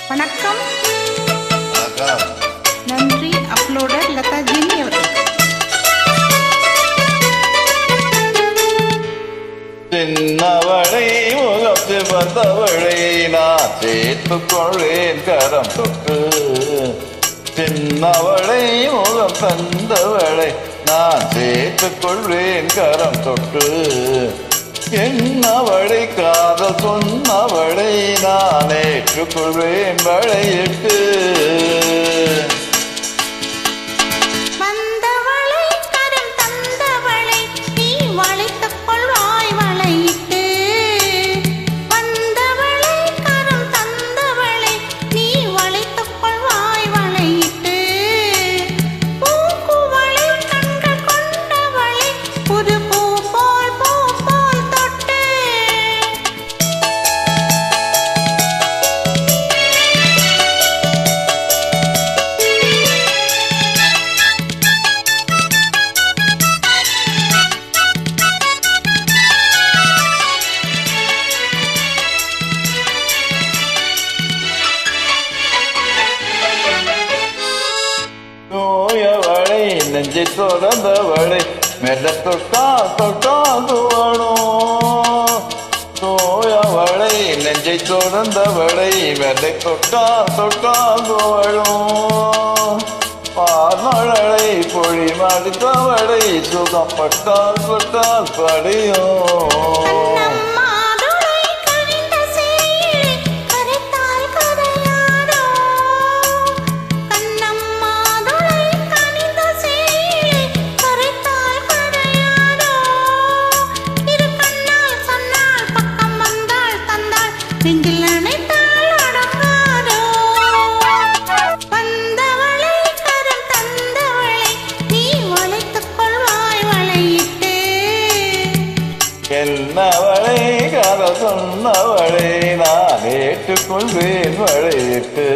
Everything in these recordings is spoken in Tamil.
வணக்கம். நன்றி. அப்லோடர் லதா ஜெனி அவர்கள். சின்னவளை முகத்தில் வந்தவளை நான் சேர்த்துக் கொள்ளேன் கரம் தொட்டு. சின்னவளை முகம் தந்தவளை நான் சேர்த்துக் கொள்வேன் கரம் தொட்டு. என்னவளை காதல் சொன்னவளை நான் ஏற்றுக்கொள்வேன் வளையிட்டு. நோயவளை நெஞ்சை தொடர்ந்தவளை மெல்ல தொட்டால் துவணும். நோயவளை நெஞ்சை தொடர்ந்தவளை மெல்ல தொட்டால் துவணும். பார்மழை பொழி மடித்தவளை சுகப்பட்டால் படியும். என்னவளை கதை சொன்னவளை நான் ஏற்றுக்கொள்வேன் வளையிட்டு.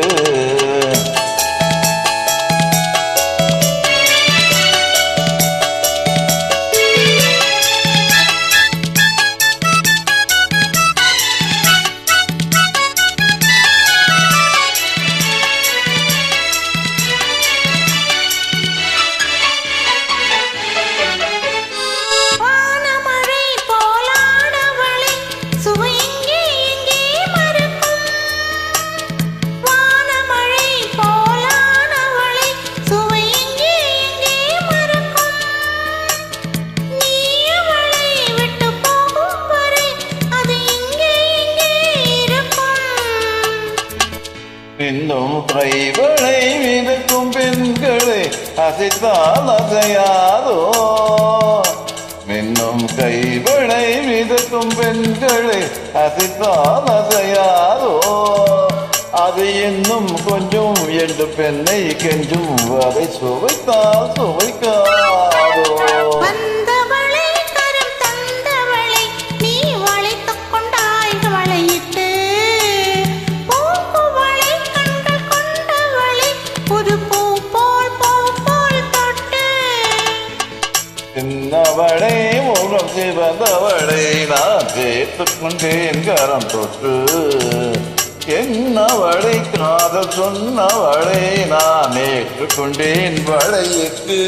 இன்னும் கைவளை மிதக்கும் பெண்களை அசைத்தால் அசையாதோ. இன்னும் கைவளை மிதக்கும் பெண்களை அசைத்தால் அசையாதோ. அது இன்னும் கொஞ்சம் என்று பெண்ணை கெஞ்சும் வரை சுவைத்தால் சுவைக்காதோ. சின்னவளை முகம் சிவந்தவளை நான் சேர்த்துக் கொண்டேன் கரம் தொட்டு. என்னவளை காதல் சொன்னவளை நான் ஏற்றுக்கொண்டேன் வளையிட்டு.